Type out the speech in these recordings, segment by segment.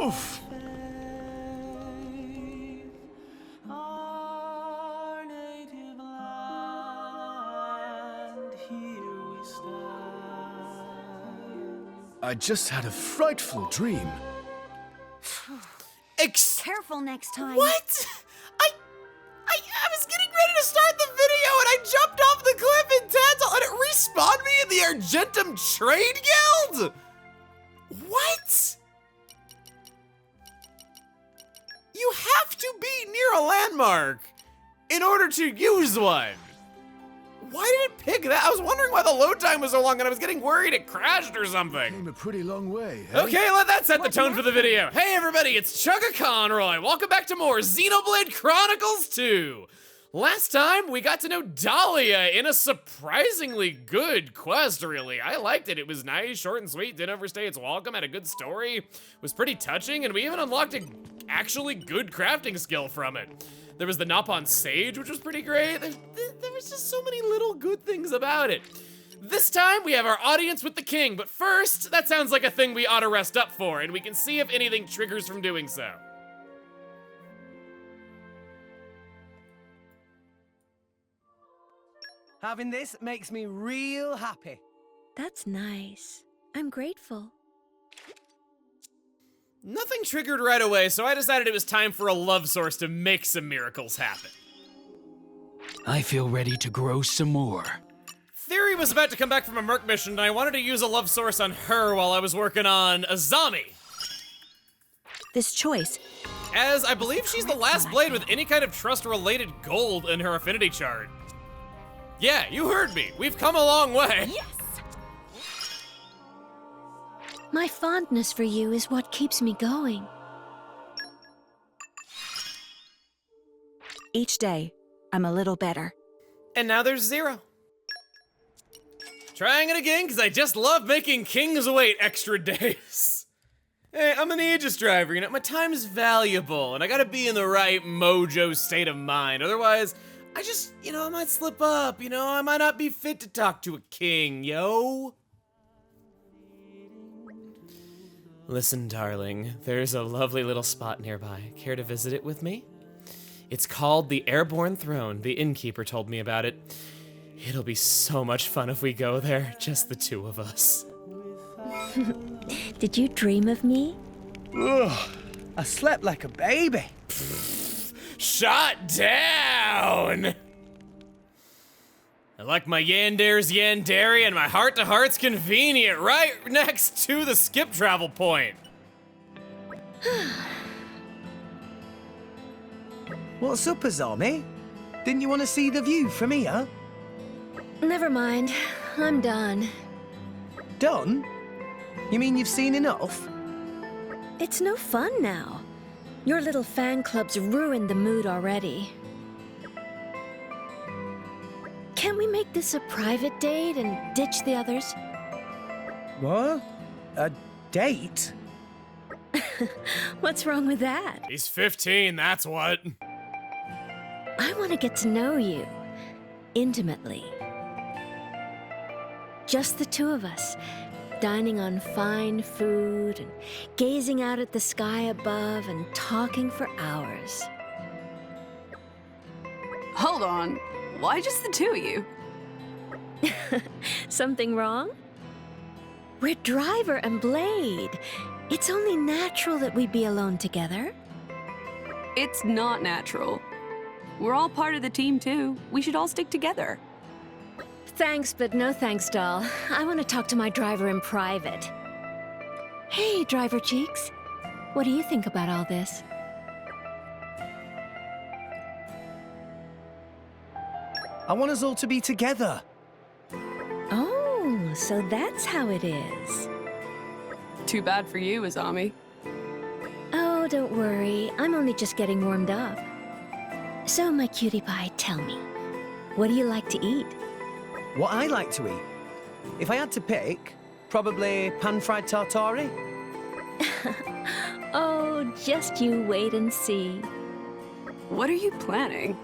Oof! Our native land, here we stand. I just had a frightful dream. Careful next time. What? I was getting ready to start the video and I jumped off the cliff in Tantal and it respawned me in the Argentum Trade Guild? What? You have to be near a landmark in order to use one. Why did it pick that? I was wondering why the load time was so long and I was getting worried it crashed or something. Came a pretty long way, hey? Okay, let that set the tone for the video. Hey everybody, it's Chugga Conroy. Welcome back to more Xenoblade Chronicles 2. Last time, we got to know Dahlia in a surprisingly good quest, really. I liked it. It was nice, short and sweet, didn't overstay its welcome, had a good story, was pretty touching, and we even unlocked an actually good crafting skill from it. There was the Napon Sage, which was pretty great. There was just so many little good things about it. This time, we have our audience with the king, but first, that sounds like a thing we ought to rest up for, and we can see if anything triggers from doing so. Having this makes me real happy. That's nice. I'm grateful. Nothing triggered right away, so I decided it was time for a love source to make some miracles happen. I feel ready to grow some more. Theory was about to come back from a Merc mission, and I wanted to use a love source on her while I was working on Azami, This choice. as I believe she's the last blade with any kind of trust-related gold in her affinity chart. Yeah, you heard me. We've come a long way. Yes! My fondness for you is what keeps me going. Each day, I'm a little better. And now there's 0. Trying it again, because I just love making kings wait extra days. Hey, I'm an Aegis driver, you know, my time is valuable, and I gotta be in the right mojo state of mind, otherwise, I just, I might slip up, I might not be fit to talk to a king, yo. Listen, darling, there's a lovely little spot nearby. Care to visit it with me? It's called the Airborne Throne. The innkeeper told me about it. It'll be so much fun if we go there, just the two of us. Did you dream of me? Ugh, I slept like a baby. Shot down! I like my Yandare's Yandere and my heart-to-heart's convenient, right next to the skip travel point. What's up, Azami? Didn't you want to see the view from here? Never mind. I'm done. Done? You mean you've seen enough? It's no fun now. Your little fan club's ruined the mood already. Can't we make this a private date and ditch the others? What? A date? What's wrong with that? He's 15, that's what. I want to get to know you. Intimately. Just the two of us. Dining on fine food and gazing out at the sky above and talking for hours. Hold on. Why just the two of you? Something wrong? We're Driver and Blade. It's only natural that we be alone together. It's not natural. We're all part of the team, too. We should all stick together. Thanks, but no thanks, doll. I want to talk to my driver in private. Hey, Driver Cheeks. What do you think about all this? I want us all to be together. Oh, so that's how it is. Too bad for you, Azami. Oh, don't worry. I'm only just getting warmed up. So, my cutie pie, tell me, what do you like to eat? What I like to eat? If I had to pick, probably pan-fried tartare. Oh, just you wait and see. What are you planning?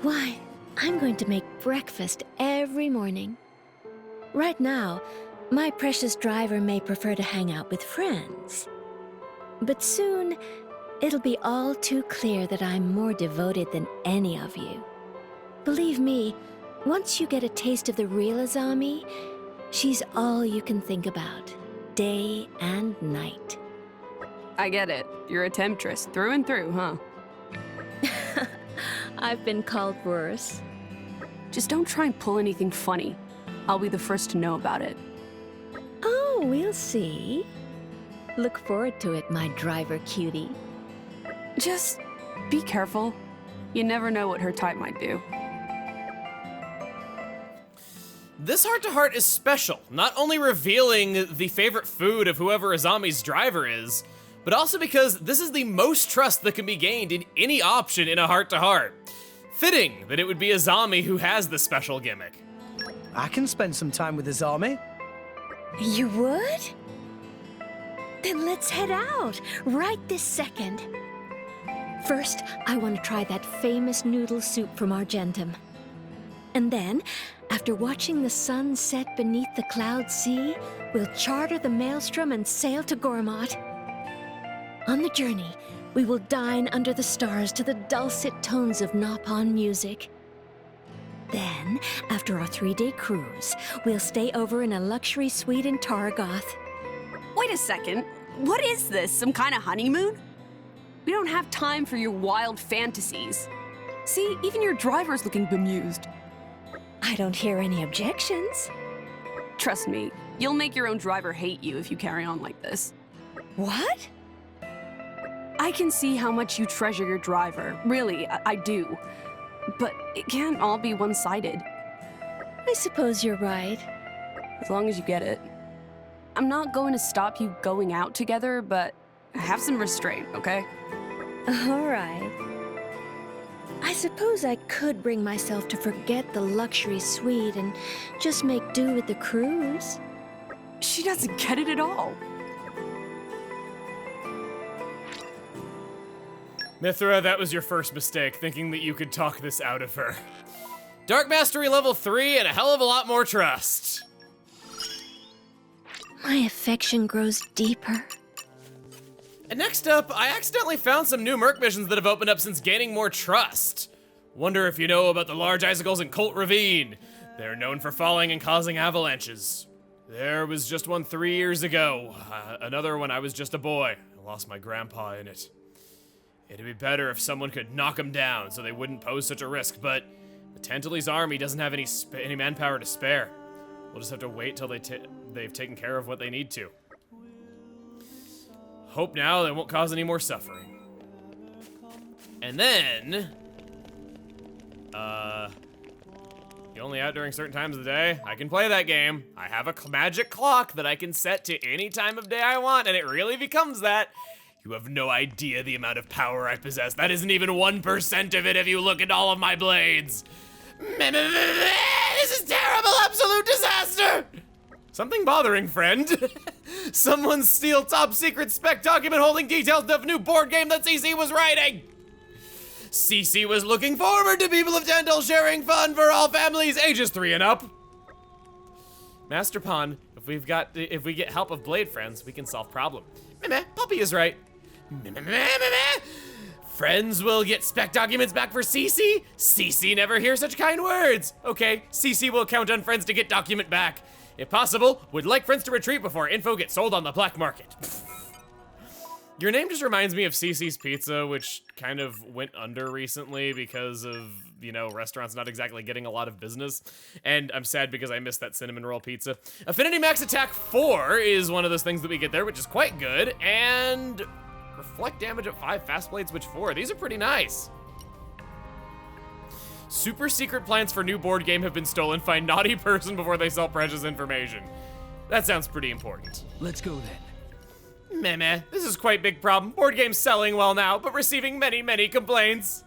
Why, I'm going to make breakfast every morning. Right now, my precious driver may prefer to hang out with friends. But soon, it'll be all too clear that I'm more devoted than any of you. Believe me, once you get a taste of the real Azami, she's all you can think about, day and night. I get it. You're a temptress through and through, huh? I've been called worse. Just don't try and pull anything funny. I'll be the first to know about it. Oh, we'll see. Look forward to it, my driver cutie. Just be careful. You never know what her type might do. This heart-to-heart is special, not only revealing the favorite food of whoever Azami's driver is, but also because this is the most trust that can be gained in any option in a heart-to-heart. Fitting that it would be Azami who has the special gimmick. I can spend some time with Azami. You would? Then let's head out, right this second. First, I want to try that famous noodle soup from Argentum. And then, after watching the sun set beneath the cloud sea, we'll charter the Maelstrom and sail to Gormott. On the journey, we will dine under the stars to the dulcet tones of Nopon music. Then, after our 3-day cruise, we'll stay over in a luxury suite in Targoth. Wait a second. What is this? Some kind of honeymoon? We don't have time for your wild fantasies. See, even your driver's looking bemused. I don't hear any objections. Trust me, you'll make your own driver hate you if you carry on like this. What? I can see how much you treasure your driver. Really, I do. But it can't all be one-sided. I suppose you're right. As long as you get it. I'm not going to stop you going out together, but have some restraint, okay? All right. I suppose I could bring myself to forget the luxury suite and just make do with the cruise. She doesn't get it at all. Mithra, that was your first mistake, thinking that you could talk this out of her. Dark Mastery level 3 and a hell of a lot more trust. My affection grows deeper. And next up, I accidentally found some new Merc missions that have opened up since gaining more trust. Wonder if you know about the large icicles in Colt Ravine. They're known for falling and causing avalanches. There was just one 3 years ago. Another when I was just a boy. I lost my grandpa in it. It'd be better if someone could knock them down so they wouldn't pose such a risk, but the Tantali's army doesn't have any manpower to spare. We'll just have to wait till they've taken care of what they need to. Hope now they won't cause any more suffering. And then, you only out during certain times of the day? I can play that game. I have a magic clock that I can set to any time of day I want, and it really becomes that. You have no idea the amount of power I possess. That isn't even 1% of it if you look at all of my blades. This is terrible, absolute disaster! Something bothering, friend. Someone steal top secret spec document holding details of new board game that CC was writing. CC was looking forward to people of Tendel sharing fun for all families ages 3 and up. Master Pawn, if we get help of Blade friends, we can solve problem. Puppy is right. Friends will get spec documents back for CC? CC never hears such kind words. Okay, CC will count on friends to get document back. If possible, would like friends to retreat before info gets sold on the black market. Your name just reminds me of CC's Pizza, which kind of went under recently because of, restaurants not exactly getting a lot of business. And I'm sad because I missed that cinnamon roll pizza. Affinity Max Attack 4 is one of those things that we get there, which is quite good. And Reflect Damage at 5, Fast Blade Switch 4. These are pretty nice. Super secret plans for new board game have been stolen. Find naughty person before they sell precious information. That sounds pretty important. Let's go then. Meh, this is quite big problem. Board games selling well now, but receiving many complaints.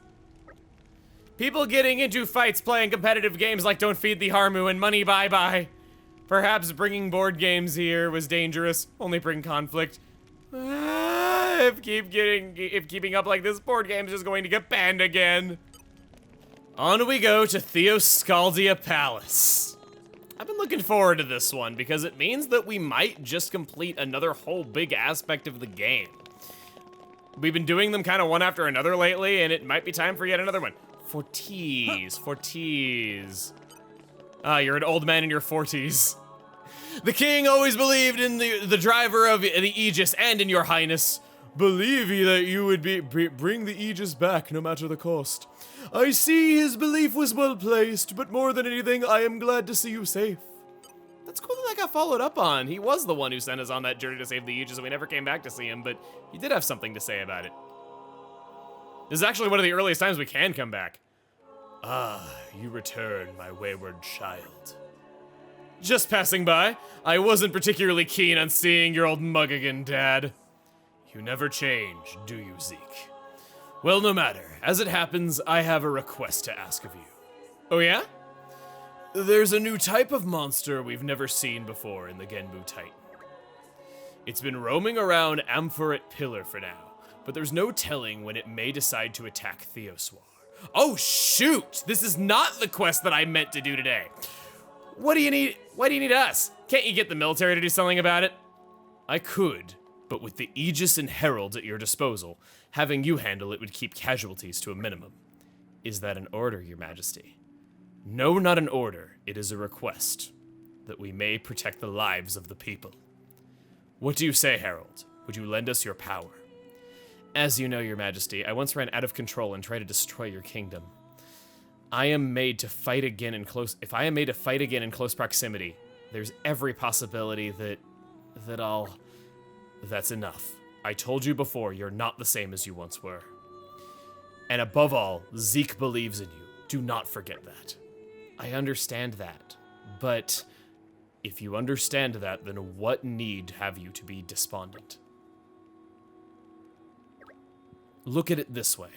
People getting into fights playing competitive games like Don't Feed the Harmu and Money Bye Bye. Perhaps bringing board games here was dangerous. Only bring conflict. If keeping up like this, board games is going to get banned again. On we go to Theoscaldia Palace. I've been looking forward to this one because it means that we might just complete another whole big aspect of the game. We've been doing them kind of one after another lately, and it might be time for yet another one. 40s. Ah, you're an old man in your 40s. The king always believed in the driver of the Aegis and in your highness. Believe ye that you would bring the Aegis back no matter the cost. I see his belief was well placed, but more than anything, I am glad to see you safe. That's cool that got followed up on. He was the one who sent us on that journey to save the Aegis, and we never came back to see him, but he did have something to say about it. This is actually one of the earliest times we can come back. Ah, you return, my wayward child. Just passing by. I wasn't particularly keen on seeing your old mug again, Dad. You never change, do you, Zeke? Well, no matter. As it happens, I have a request to ask of you. Oh, yeah? There's a new type of monster we've never seen before in the Genbu Titan. It's been roaming around Amphoret Pillar for now, but there's no telling when it may decide to attack Theoswar. Oh, shoot! This is not the quest that I meant to do today. What do you need? Why do you need us? Can't you get the military to do something about it? I could, but with the Aegis and Herald at your disposal, having you handle it would keep casualties to a minimum. Is that an order, Your Majesty? No, not an order. It is a request that we may protect the lives of the people. What do you say, Herald? Would you lend us your power? As you know, Your Majesty, I once ran out of control and tried to destroy your kingdom. If I am made to fight again in close proximity, there's every possibility that's enough. I told you before, you're not the same as you once were. And above all, Zeke believes in you. Do not forget that. I understand that, but if you understand that, then what need have you to be despondent? Look at it this way.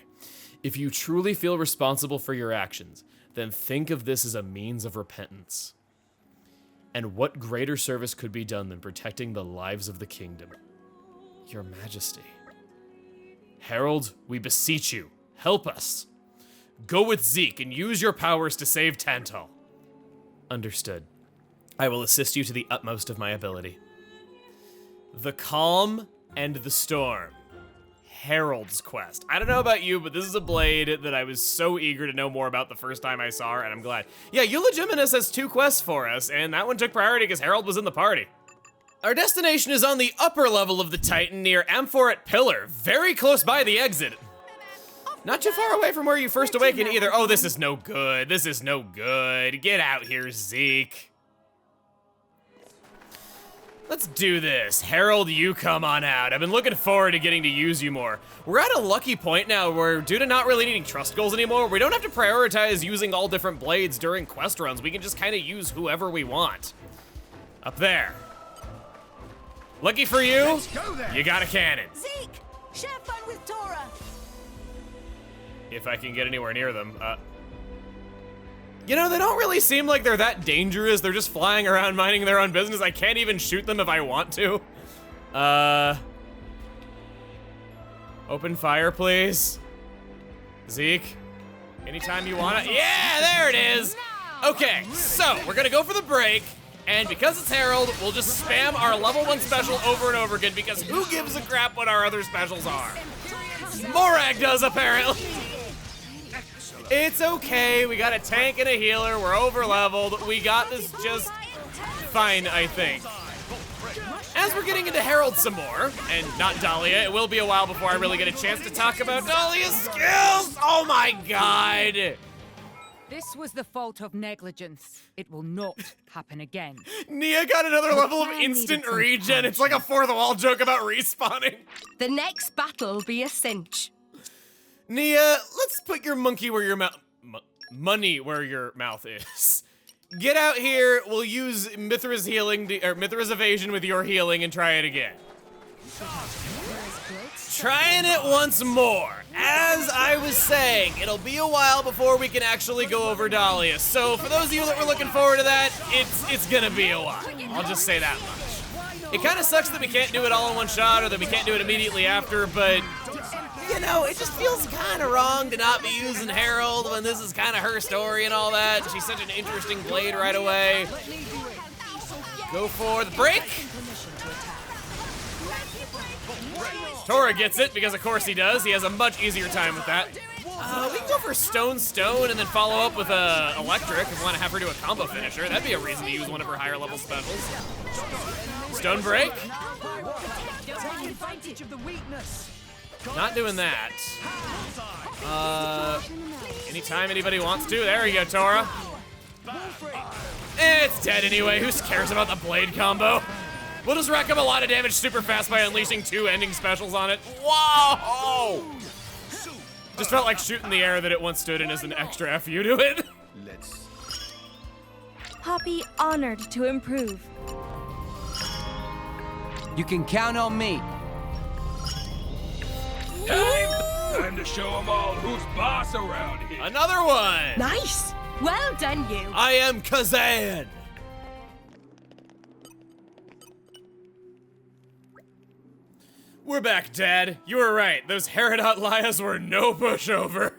If you truly feel responsible for your actions, then think of this as a means of repentance. And what greater service could be done than protecting the lives of the kingdom? Your Majesty. Herald, we beseech you, help us. Go with Zeke and use your powers to save Tantal. Understood. I will assist you to the utmost of my ability. The Calm and the Storm. Herald's quest. I don't know about you, but this is a blade that I was so eager to know more about the first time I saw her, and I'm glad. Yeah, Eula Geminis has 2 quests for us, and that one took priority because Herald was in the party. Our destination is on the upper level of the Titan near Amphoret Pillar, very close by the exit. Not too far away from where you first awakened either. Oh, this is no good. This is no good. Get out here, Zeke. Let's do this. Herald, you come on out. I've been looking forward to getting to use you more. We're at a lucky point now where, due to not really needing trust goals anymore, we don't have to prioritize using all different blades during quest runs. We can just kind of use whoever we want. Up there. Lucky for you, you got a cannon. Zeke, share fun with Tora. If I can get anywhere near them. You know, they don't really seem like they're that dangerous. They're just flying around minding their own business. I can't even shoot them if I want to. Open fire, please. Zeke, anytime you want it. Yeah, there it is. Okay, so we're gonna go for the break. And because it's Herald, we'll just spam our level 1 special over and over again because who gives a crap what our other specials are? Morag does, apparently. It's okay, we got a tank and a healer, we're over leveled, we got this just fine, I think. As we're getting into Herald some more, and not Dahlia, it will be a while before I really get a chance to talk about Dahlia's skills! Oh my god! This was the fault of negligence. It will not happen again. Nia got another level of instant regen. It's like a fourth wall joke about respawning. The next battle'll be a cinch. Nia, let's put your monkey where your mouth... money where your mouth is. Get out here, we'll use Mithra's healing, or Mithra's evasion with your healing and try it again. Trying it once more. As I was saying, it'll be a while before we can actually go over Dahlia. So for those of you that were looking forward to that, it's gonna be a while. I'll just say that much. It kind of sucks that we can't do it all in one shot or that we can't do it immediately after, but you know, it just feels kind of wrong to not be using Herald when this is kind of her story and all that. She's such an interesting blade right away. Go for the break. Tora gets it, because of course he does. He has a much easier time with that. We can go for Stone, and then follow up with Electric if we want to have her do a combo finisher. That'd be a reason to use one of her higher level specials. Stone Break. Not doing that. Anytime anybody wants to. There you go, Tora. It's dead anyway. Who cares about the blade combo? We'll just rack up a lot of damage super fast by unleashing 2 ending specials on it. Whoa! Just felt like shooting the air that it once stood in as an extra FU to it. Poppy honored to improve. You can count on me. Time to show them all who's boss around here. Another one! Nice! Well done, you. I am Kazan! We're back, Dad. You were right. Those Herald Lias were no pushover.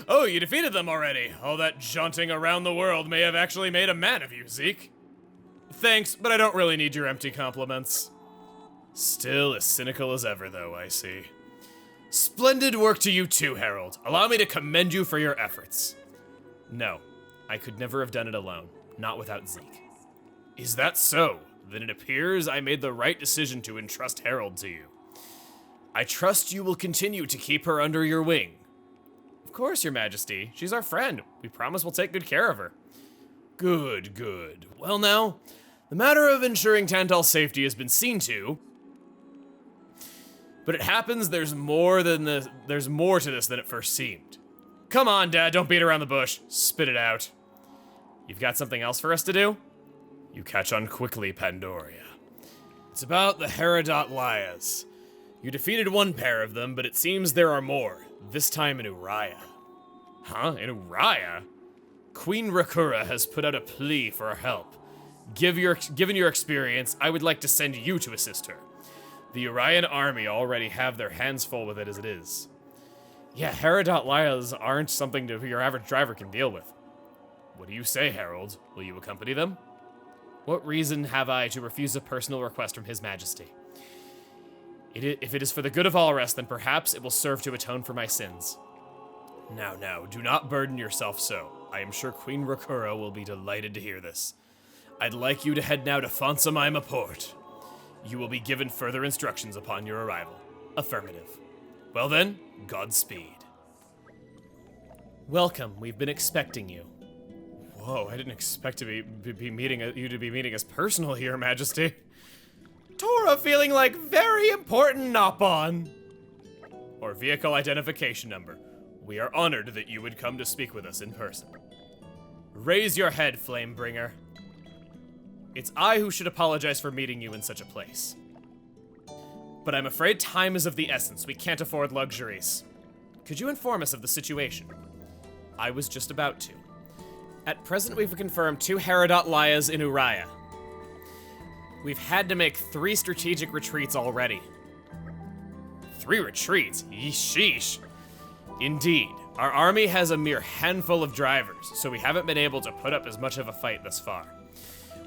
Oh, you defeated them already. All that jaunting around the world may have actually made a man of you, Zeke. Thanks, but I don't really need your empty compliments. Still as cynical as ever, though, I see. Splendid work to you too, Herald. Allow me to commend you for your efforts. No, I could never have done it alone, not without Zeke. Is that so? Then it appears I made the right decision to entrust Herald to you. I trust you will continue to keep her under your wing. Of course, Your Majesty. She's our friend. We promise we'll take good care of her. Good, good. Well now, the matter of ensuring Tantal's safety has been seen to, but it happens there's more to this than it first seemed. Come on, Dad, don't beat around the bush. Spit it out. You've got something else for us to do? You catch on quickly, Pandoria. It's about the Herald Lias. You defeated one pair of them, but it seems there are more, this time in Uriah. Huh? In Uriah? Queen Rakura has put out a plea for our help. Given your experience, I would like to send you to assist her. The Urian army already have their hands full with it as it is. Yeah, Herald Lias aren't something your average driver can deal with. What do you say, Herald? Will you accompany them? What reason have I to refuse a personal request from His Majesty? If it is for the good of all rest, then perhaps it will serve to atone for my sins. Now, do not burden yourself so. I am sure Queen Rakura will be delighted to hear this. I'd like you to head now to Fonsamima Port. You will be given further instructions upon your arrival. Affirmative. Well then, Godspeed. Welcome, we've been expecting you. Whoa, I didn't expect to be meeting you to be meeting us personally, Your Majesty. Tora feeling like very important, Noppon. Or vehicle identification number. We are honored that you would come to speak with us in person. Raise your head, Flamebringer. It's I who should apologize for meeting you in such a place. But I'm afraid time is of the essence. We can't afford luxuries. Could you inform us of the situation? I was just about to. At present, we've confirmed 2 Herald Lias in Uriah. We've had to make 3 strategic retreats already. 3 retreats? Yeesh. Indeed. Our army has a mere handful of drivers, so we haven't been able to put up as much of a fight thus far.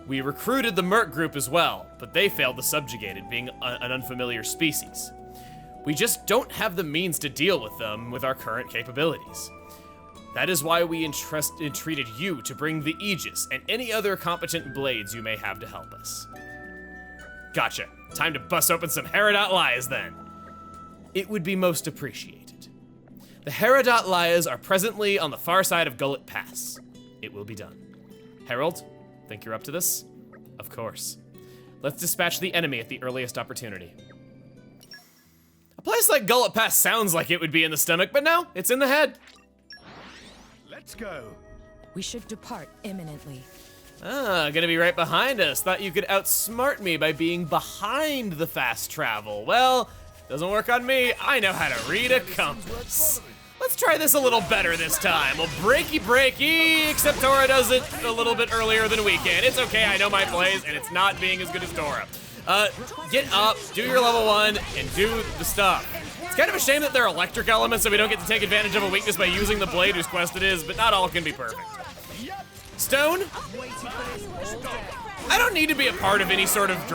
We recruited the Merc group as well, but they failed to subjugate it, being an unfamiliar species. We just don't have the means to deal with them with our current capabilities. That is why we entreated you to bring the Aegis and any other competent blades you may have to help us. Gotcha. Time to bust open some Herald Lias then. It would be most appreciated. The Herald Lias are presently on the far side of Gullet Pass. It will be done. Herald, think you're up to this? Of course. Let's dispatch the enemy at the earliest opportunity. A place like Gullet Pass sounds like it would be in the stomach, but no, it's in the head. Let's go. We should depart imminently. Gonna be right behind us. Thought you could outsmart me by being behind the fast travel. Well, doesn't work on me. I know how to read a compass. Let's try this a little better this time. Well, breaky, except Tora does it a little bit earlier than we can. It's okay, I know my plays, and it's not being as good as Tora. Get up, do your level 1, and do the stuff. It's kind of a shame that they're electric elements, so we don't get to take advantage of a weakness by using the blade whose quest it is, but not all can be perfect. Stone. I don't need to be a part of any sort of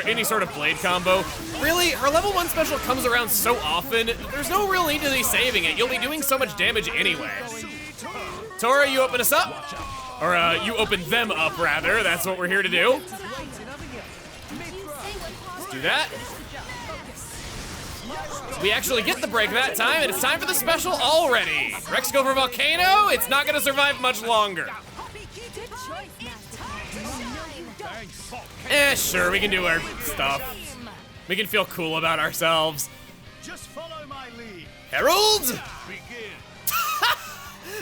any sort of blade combo. Really, her level 1 special comes around so often, there's no real need to be saving it. You'll be doing so much damage anyway. Tora, you open us up. Or you open them up, rather. That's what we're here to do. Let's do that. We actually get the break that time, and it's time for the special already. Rex go for Volcano. It's not gonna survive much longer. Sure, we can do our stuff. We can feel cool about ourselves. Just follow my lead. Herald!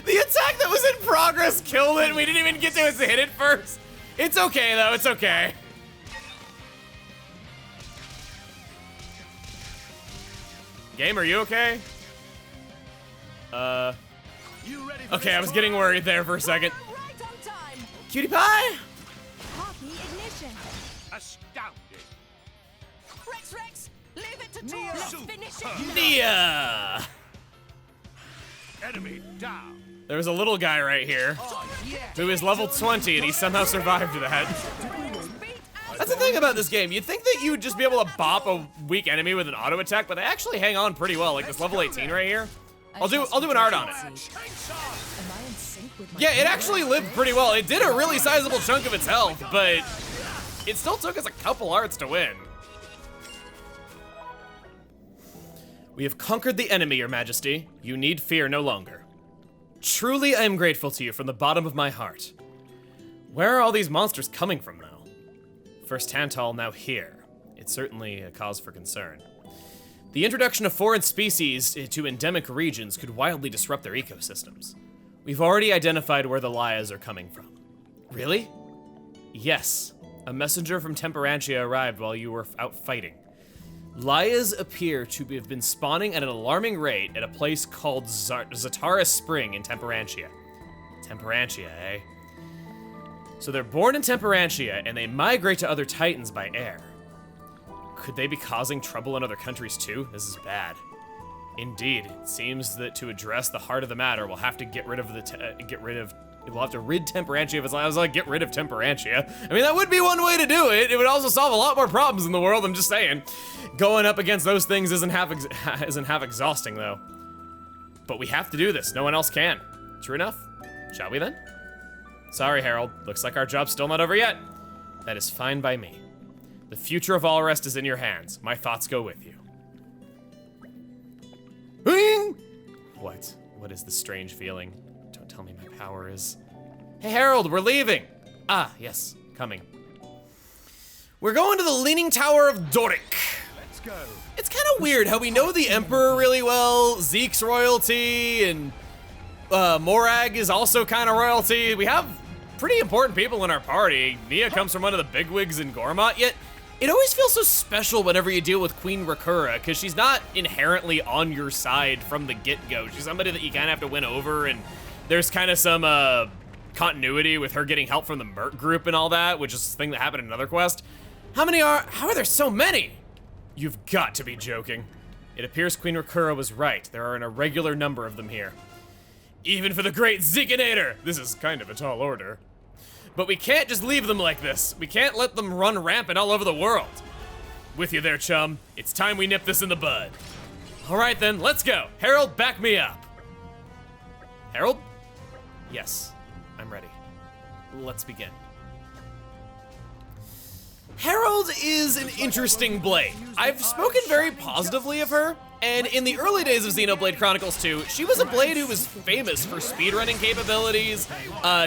The attack that was in progress killed it. We didn't even get to hit it first. It's okay, though. It's okay. Game, are you okay? Okay, I was getting worried there for a second. Cutie pie? Astounding. Rex, leave it to Tor. Let's finish it. Nia! Enemy down. There was a little guy right here who is level 20 and he somehow survived that. That's the thing about this game. You'd think that you would just be able to bop a weak enemy with an auto attack, but they actually hang on pretty well, like this level 18 right here. I'll do an art on it. Yeah, it actually lived pretty well. It did a really sizable chunk of its health, but it still took us a couple arts to win. We have conquered the enemy, Your Majesty. You need fear no longer. Truly, I am grateful to you from the bottom of my heart. Where are all these monsters coming from, though? First Tantal, now here. It's certainly a cause for concern. The introduction of foreign species to endemic regions could wildly disrupt their ecosystems. We've already identified where the Layas are coming from. Really? Yes. A messenger from Temperantia arrived while you were out fighting. Layas appear to have been spawning at an alarming rate at a place called Zatara Spring in Temperantia. Temperantia, eh? So they're born in Temperantia, and they migrate to other Titans by air. Could they be causing trouble in other countries too? This is bad. Indeed, it seems that to address the heart of the matter, we'll have to we'll have to rid Temperantia of its. I was like, get rid of Temperantia. I mean, that would be one way to do it. It would also solve a lot more problems in the world. I'm just saying, going up against those things isn't half exhausting though. But we have to do this. No one else can. True enough. Shall we then? Sorry, Herald. Looks like our job's still not over yet. That is fine by me. The future of Alrest is in your hands. My thoughts go with you. What? What is the strange feeling? Don't tell me my power is... Hey, Herald, we're leaving! Ah, yes, coming. We're going to the Leaning Tower of Doric. Let's go. It's kind of weird how we know the Emperor really well, Zeke's royalty, and Morag is also kind of royalty. We have pretty important people in our party. Nia comes from one of the bigwigs in Gormat, yet it always feels so special whenever you deal with Queen Rakura, because she's not inherently on your side from the get-go. She's somebody that you kind of have to win over, and there's kind of some continuity with her getting help from the Merc group and all that, which is the thing that happened in another quest. How are there so many? You've got to be joking. It appears Queen Rakura was right. There are an irregular number of them here. Even for the great Zekinator! This is kind of a tall order. But we can't just leave them like this. We can't let them run rampant all over the world. With you there, chum. It's time we nip this in the bud. All right then, let's go. Herald, back me up. Herald? Yes, I'm ready. Let's begin. Herald is an interesting blade. I've spoken very positively of her, and in the early days of Xenoblade Chronicles 2, she was a blade who was famous for speedrunning capabilities.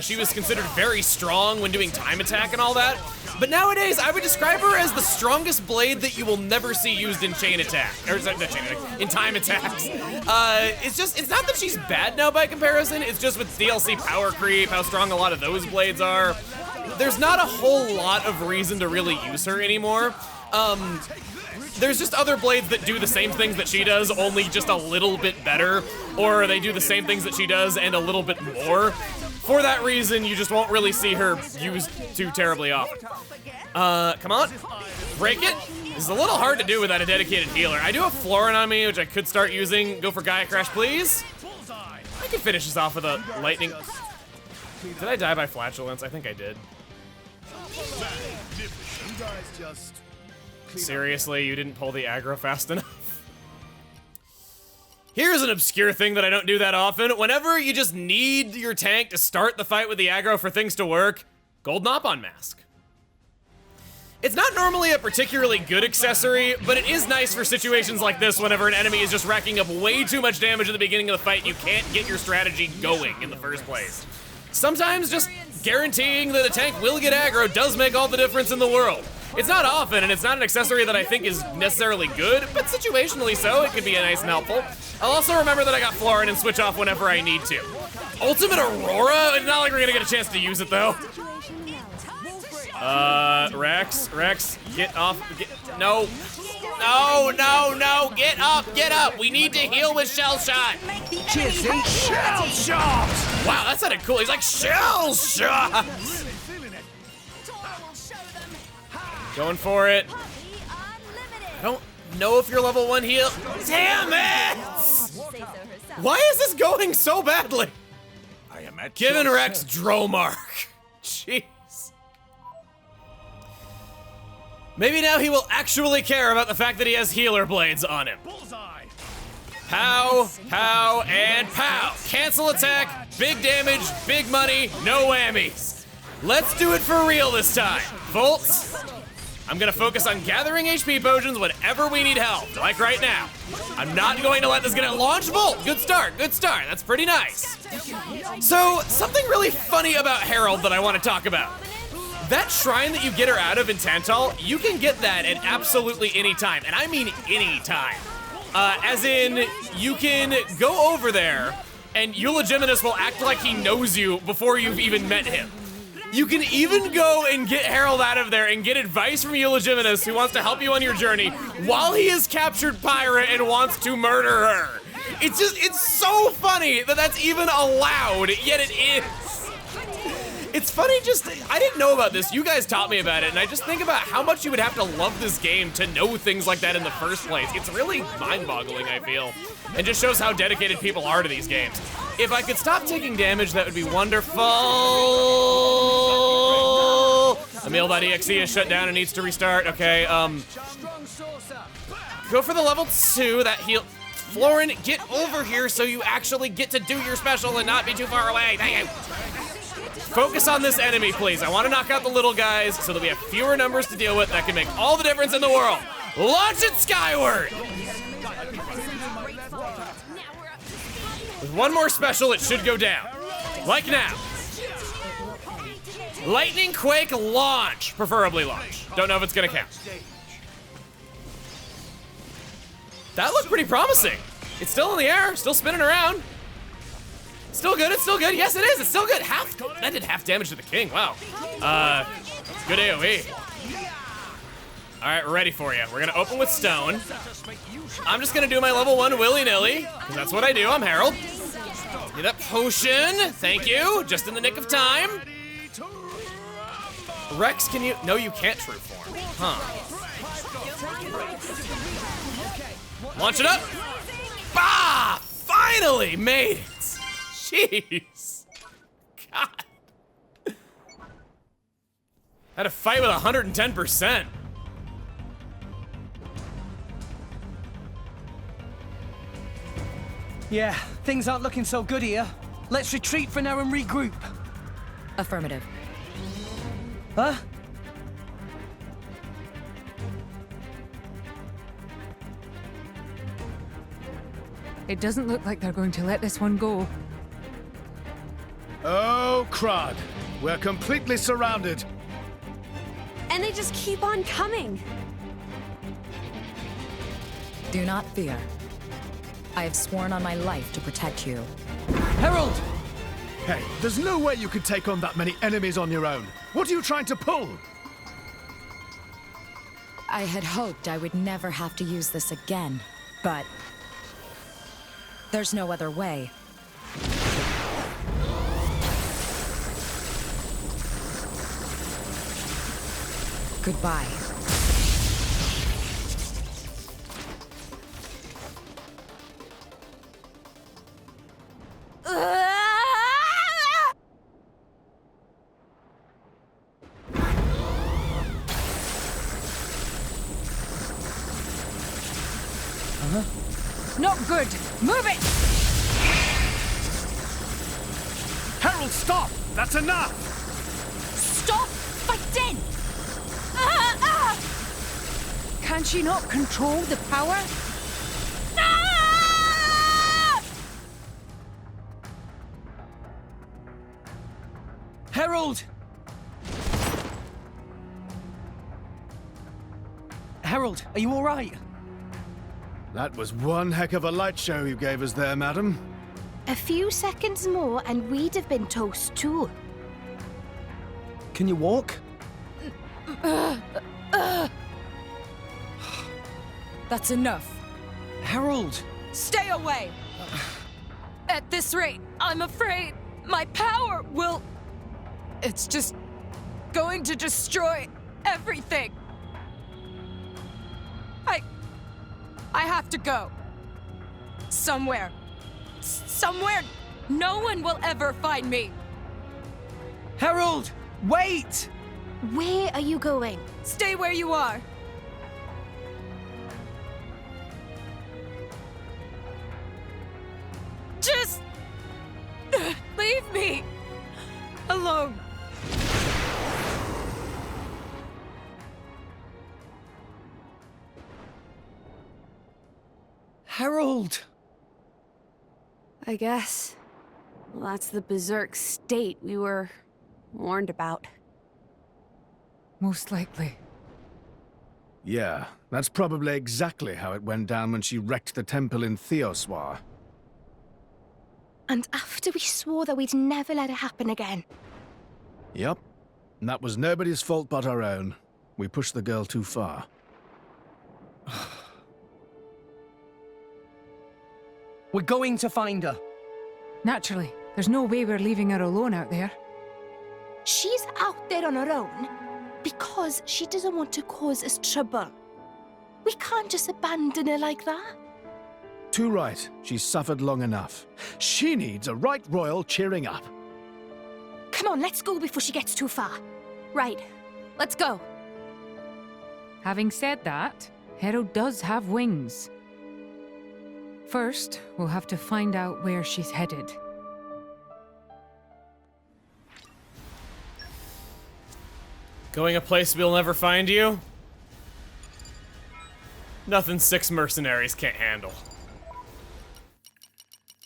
She was considered very strong when doing time attack and all that. But nowadays, I would describe her as the strongest blade that you will never see used in chain attack, or not chain attack, in time attacks. It's not that she's bad now by comparison, it's just with DLC power creep, how strong a lot of those blades are. There's not a whole lot of reason to really use her anymore. There's just other blades that do the same things that she does, only just a little bit better, or they do the same things that she does and a little bit more. For that reason, you just won't really see her used too terribly often. Come on, break it. This is a little hard to do without a dedicated healer. I do have Florin on me, which I could start using. Go for Gaia Crash, please. I can finish this off with a lightning. Did I die by flatulence? I think I did. You guys just... Seriously, you didn't pull the aggro fast enough? Here's an obscure thing that I don't do that often. Whenever you just need your tank to start the fight with the aggro for things to work, gold Nop-on mask. It's not normally a particularly good accessory, but it is nice for situations like this whenever an enemy is just racking up way too much damage at the beginning of the fight and you can't get your strategy going in the first place. Sometimes just guaranteeing that a tank will get aggro does make all the difference in the world. It's not often, and it's not an accessory that I think is necessarily good, but situationally so, it could be nice and helpful. I'll also remember that I got Florin and switch off whenever I need to. Ultimate Aurora? It's not like we're gonna get a chance to use it, though. Rex, get off, no, get up, we need to heal with Shell Shot. Cheers, Z. Shell shot! Wow, that sounded cool, he's like, Shell Shot! Going for it. I don't know if you're level 1 heal. Damn it! Why is this going so badly? I am at Giving your Rex service. Dromark. Jeez. Maybe now he will actually care about the fact that he has healer blades on him. Bullseye! Pow, pow, and pow. Cancel attack, big damage, big money, no whammies. Let's do it for real this time. Volts. I'm gonna focus on gathering HP potions whenever we need help, like right now. I'm not going to let this get it. Launch Bolt, good start, that's pretty nice. So, something really funny about Herald that I want to talk about. That shrine that you get her out of in Tantal, you can get that at absolutely any time, and I mean any time. As in, you can go over there, and Eulogiminus will act like he knows you before you've even met him. You can even go and get Herald out of there and get advice from Eulogiminus, who wants to help you on your journey, while he has captured Pyra and wants to murder her. It's so funny that that's even allowed, yet it is. It's funny I didn't know about this, you guys taught me about it, and I just think about how much you would have to love this game to know things like that in the first place. It's really mind-boggling, I feel, and just shows how dedicated people are to these games. If I could stop taking damage, that would be wonderful. Emil.exe is shut down and needs to restart. Okay, go for the level 2, that heal. Florin, get over here so you actually get to do your special and not be too far away. Thank you. Focus on this enemy, please. I want to knock out the little guys so that we have fewer numbers to deal with. That can make all the difference in the world. Launch it skyward! With one more special, it should go down. Like now. Lightning Quake launch. Preferably launch. Don't know if it's gonna count. That looked pretty promising. It's still in the air, still spinning around. Still good, it's still good. Yes, it is, it's still good. That did half damage to the king, wow. Good AoE. All right, we're ready for you. We're gonna open with stone. I'm just gonna do my level 1 willy-nilly, because that's what I do, I'm Herald. Get a potion, thank you, just in the nick of time. Rex, can you, no you can't true form, huh. Launch it up. Bah, finally made it. Jeez. God. Had a fight with 110%. Yeah, things aren't looking so good here. Let's retreat for now and regroup. Affirmative. Huh? It doesn't look like they're going to let this one go. Oh, crud. We're completely surrounded. And they just keep on coming. Do not fear. I have sworn on my life to protect you. Herald! Hey, there's no way you could take on that many enemies on your own. What are you trying to pull? I had hoped I would never have to use this again, but there's no other way. Goodbye. Not good. Move it! Herald, stop! That's enough! Stop fighting! Can she not control the power? Herald! Herald, are you all right? That was one heck of a light show you gave us there, madam. A few seconds more and we'd have been toast too. Can you walk? That's enough. Herald! Stay away! At this rate, I'm afraid my power will... It's just going to destroy everything. I have to go. Somewhere. Somewhere no one will ever find me. Herald! Wait! Where are you going? Stay where you are. Just leave me alone. Herald! I guess. Well, that's the berserk state we were warned about. Most likely. Yeah, that's probably exactly how it went down when she wrecked the temple in Theoswar. And after we swore that we'd never let it happen again. Yep. And that was nobody's fault but our own. We pushed the girl too far. We're going to find her. Naturally. There's no way we're leaving her alone out there. She's out there on her own because she doesn't want to cause us trouble. We can't just abandon her like that. Too right. She's suffered long enough. She needs a right royal cheering up. Come on, let's go before she gets too far. Right. Let's go. Having said that, Herald does have wings. First, we'll have to find out where she's headed. Going a place we'll never find you? Nothing 6 mercenaries can't handle.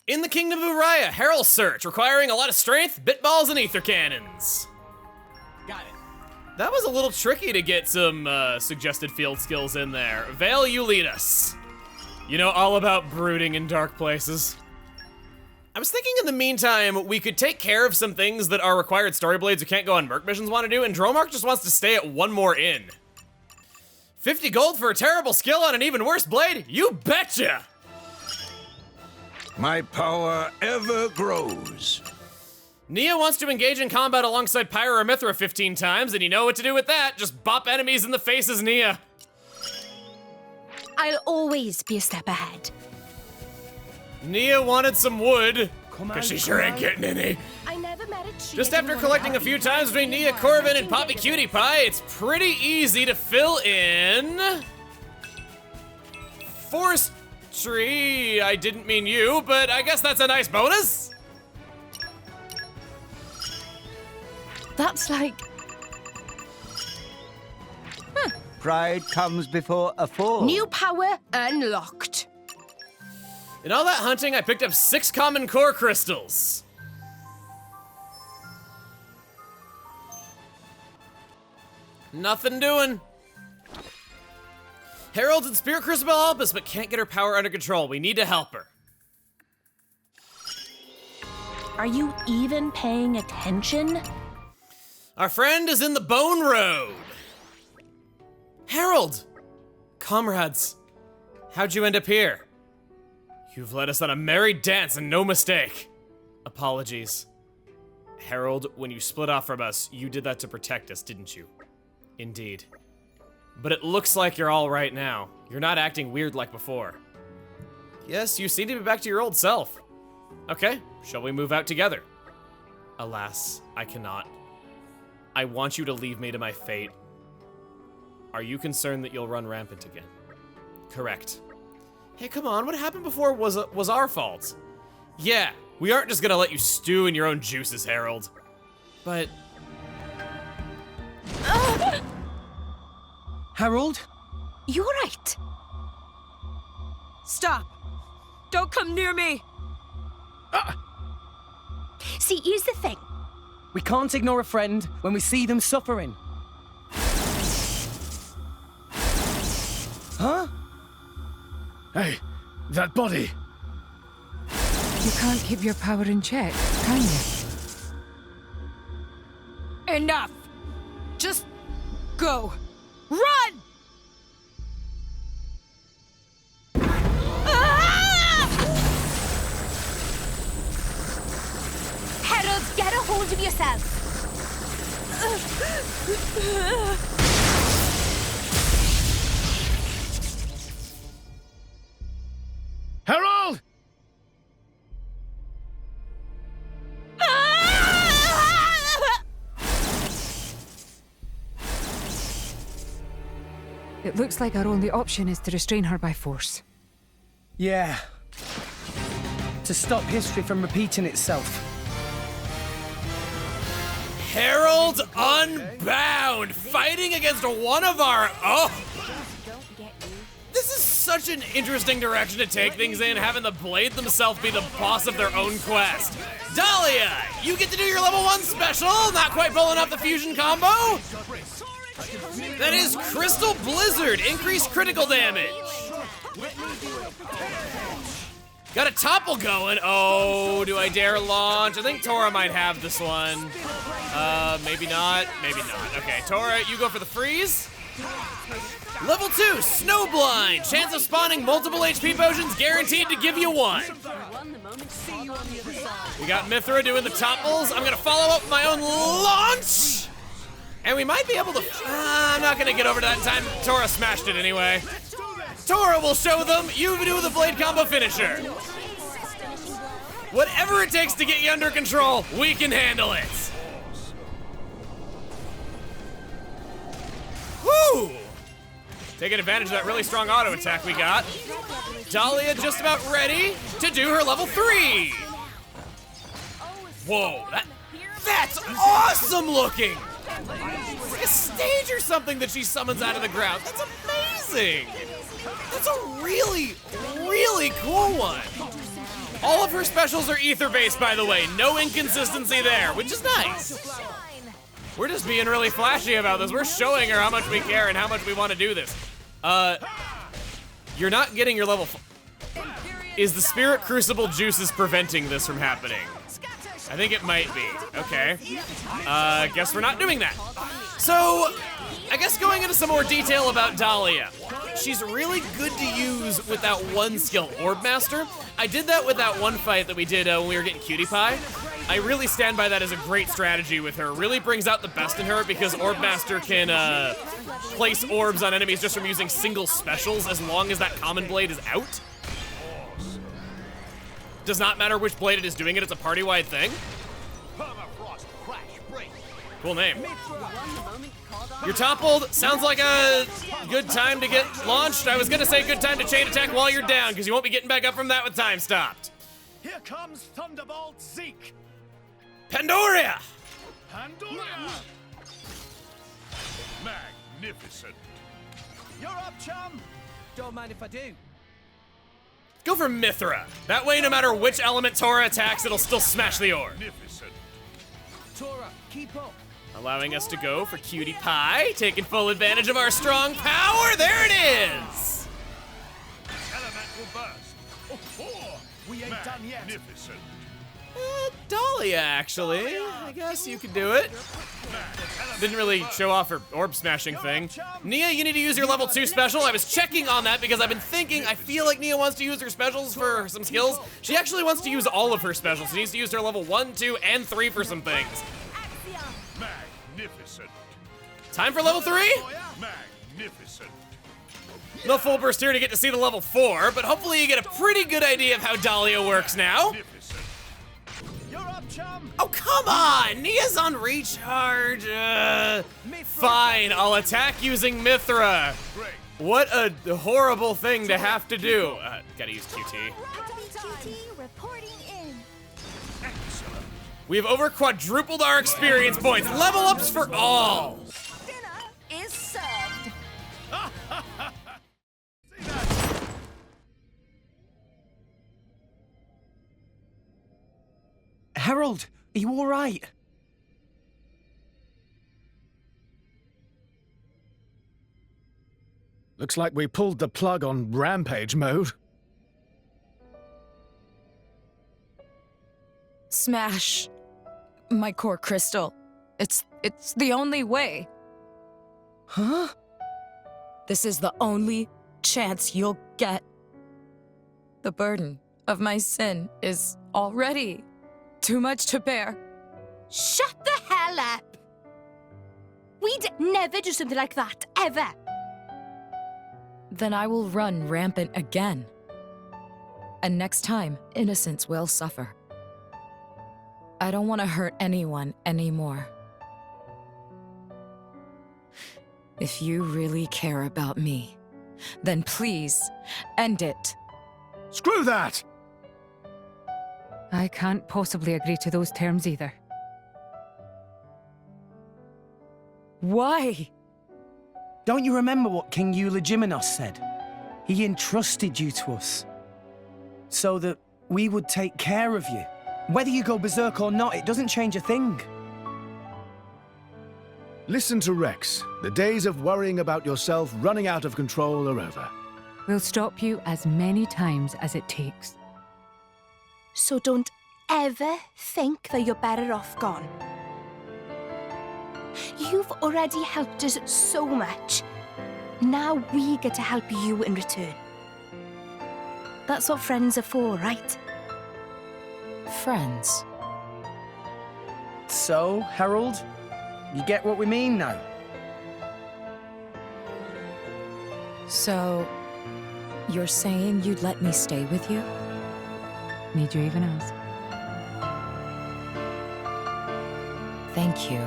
In the Kingdom of Uriah, Herald search, requiring a lot of strength, bitballs, and ether cannons. Got it. That was a little tricky to get some suggested field skills in there. Vale, you lead us. You know all about brooding in dark places. I was thinking in the meantime, we could take care of some things that our required story blades who can't go on merc missions want to do, and Dromark just wants to stay at one more inn. 50 gold for a terrible skill on an even worse blade? You betcha! My power ever grows. Nia wants to engage in combat alongside Pyra or Mithra 15 times, and you know what to do with that. Just bop enemies in the faces, Nia. I'll always be a step ahead. Nia wanted some wood, because she sure ain't getting any. I never met a tree. Just after collecting a few times between Nia Corvin and Poppy Cutie Pie, it's pretty easy to fill in... Forestry. I didn't mean you, but I guess that's a nice bonus. That's like... Pride comes before a fall. New power unlocked. In all that hunting, I picked up 6 common core crystals. Nothing doing. Herald and Spirit Crucible help us, but can't get her power under control. We need to help her. Are you even paying attention? Our friend is in the Bone Road. Herald! Comrades, how'd you end up here? You've led us on a merry dance and no mistake. Apologies. Herald, when you split off from us, you did that to protect us, didn't you? Indeed. But it looks like you're all right now. You're not acting weird like before. Yes, you seem to be back to your old self. Okay, shall we move out together? Alas, I cannot. I want you to leave me to my fate. Are you concerned that you'll run rampant again? Correct. Hey, come on, what happened before was our fault. Yeah, we aren't just gonna let you stew in your own juices, Herald. But... Harold? You're right. Stop! Don't come near me! See, here's the thing. We can't ignore a friend when we see them suffering. Huh? Hey, that body. You can't keep your power in check, can you? Enough! Just go. Run! Herald, get a hold of yourself. Herald! It looks like our only option is to restrain her by force. Yeah. To stop history from repeating itself. Herald Unbound, fighting against one of our own. This is such an interesting direction to take things in, having the Blade themselves be the boss of their own quest. Dahlia, you get to do your level 1 special, not quite pulling off the fusion combo. That is Crystal Blizzard, increased critical damage. Got a topple going. Oh, do I dare launch? I think Tora might have this one. Maybe not. Maybe not. Okay, Tora, you go for the freeze. Level 2, Snowblind. Chance of spawning multiple HP potions, guaranteed to give you one. We got Mithra doing the topples. I'm gonna follow up with my own launch. And we might be able to, I'm not gonna get over to that in time. Tora smashed it anyway. Tora will show them, you do the Blade combo finisher. Whatever it takes to get you under control, we can handle it. Woo! Taking advantage of that really strong auto attack we got. Dahlia just about ready to do her level 3. Whoa, that's awesome looking. It's like a stage or something that she summons out of the ground. That's amazing. That's a really, really cool one. All of her specials are ether-based, by the way. No inconsistency there, which is nice. We're just being really flashy about this. We're showing her how much we care and how much we want to do this. You're not getting your level. Is the Spirit Crucible juices preventing this from happening? I think it might be. Okay. Guess we're not doing that. So, I guess going into some more detail about Dahlia. She's really good to use with that one skill, Orb Master. I did that with that one fight that we did when we were getting Cutie Pie. I really stand by that as a great strategy with her. Really brings out the best in her because Orb Master can place orbs on enemies just from using single specials as long as that common blade is out. Does not matter which blade it is doing it, it's a party-wide thing. Cool name. You're toppled. Sounds like a good time to get launched. I was gonna say good time to chain attack while you're down, because you won't be getting back up from that with time stopped. Here comes Thunderbolt Zeke. Pandoria! Pandoria! Magnificent. You're up, chum. Don't mind if I do. Go for Mithra. That way, no matter which element Tora attacks, it'll still smash the orb. Magnificent. Tora, keep up. Allowing us to go for Cutie Pie, taking full advantage of our strong power. There it is! Elemental burst. We ain't done yet. Magnificent. Dahlia, actually. I guess you could do it. Didn't really show off her orb smashing thing. Nia, you need to use your level 2 special. I was checking on that because I've been thinking, I feel like Nia wants to use her specials for some skills. She actually wants to use all of her specials. She needs to use her level 1, 2, and 3 for some things. Magnificent. Time for level 3? Magnificent. No full burst here to get to see the level 4, but hopefully you get a pretty good idea of how Dahlia works now. Oh, come on! Nia's on recharge. Fine, I'll attack using Mithra. What a horrible thing to have to do. Gotta use QT. Reporting in. We've over quadrupled our experience points. Level ups for all. Dinner is served. Herald, are you all right? Looks like we pulled the plug on rampage mode. Smash my core crystal. It's the only way. Huh? This is the only chance you'll get. The burden of my sin is already too much to bear. Shut the hell up! We'd never do something like that, ever. Then I will run rampant again. And next time, innocents will suffer. I don't want to hurt anyone anymore. If you really care about me, then please end it. Screw that! I can't possibly agree to those terms either. Why? Don't you remember what King Eulogimenos said? He entrusted you to us, so that we would take care of you. Whether you go berserk or not, it doesn't change a thing. Listen to Rex. The days of worrying about yourself running out of control are over. We'll stop you as many times as it takes. So don't ever think that you're better off gone. You've already helped us so much. Now we get to help you in return. That's what friends are for, right? Friends. So, Herald, you get what we mean now? So, you're saying you'd let me stay with you? Need you even ask? Thank you.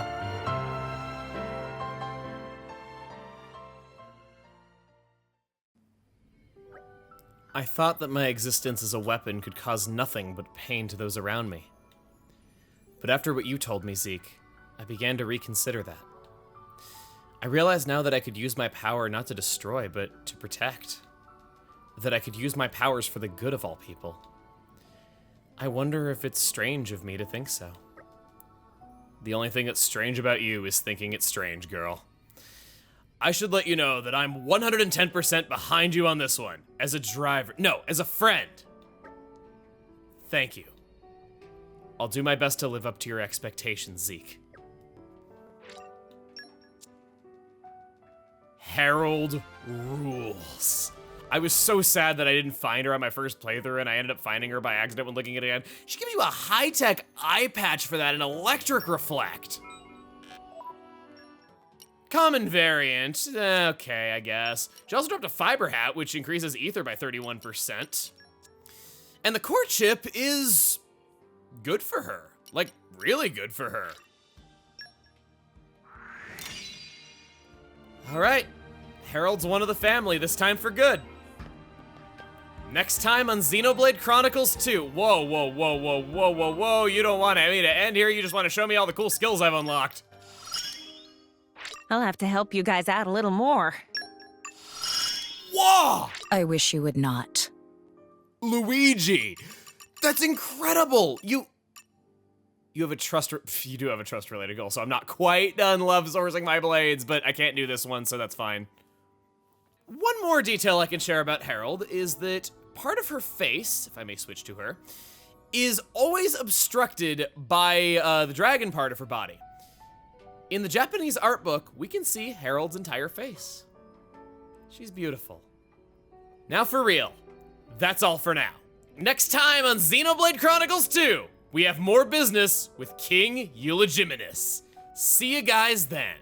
I thought that my existence as a weapon could cause nothing but pain to those around me. But after what you told me, Zeke, I began to reconsider that. I realize now that I could use my power not to destroy, but to protect. That I could use my powers for the good of all people. I wonder if it's strange of me to think so. The only thing that's strange about you is thinking it's strange, girl. I should let you know that I'm 110% behind you on this one. As a driver. No, as a friend. Thank you. I'll do my best to live up to your expectations, Zeke. Herald rules. I was so sad that I didn't find her on my first playthrough, and I ended up finding her by accident when looking at it again. She gives you a high-tech eye patch for that, an electric reflect. Common variant, okay, I guess. She also dropped a fiber hat, which increases ether by 31%. And the core chip is good for her. Like, really good for her. All right, Herald's one of the family, this time for good. Next time on Xenoblade Chronicles 2. Whoa, whoa, whoa, whoa, whoa, whoa, whoa. You don't want me to end here, you just want to show me all the cool skills I've unlocked. I'll have to help you guys out a little more. Whoa! I wish you would not. Luigi! That's incredible! You have a you do have a trust-related goal, so I'm not quite done love sourcing my blades, but I can't do this one, so that's fine. One more detail I can share about Herald is that part of her face, if I may switch to her, is always obstructed by the dragon part of her body. In the Japanese art book, we can see Herald's entire face. She's beautiful. Now for real, that's all for now. Next time on Xenoblade Chronicles 2, we have more business with King Eulogimenos. See you guys then.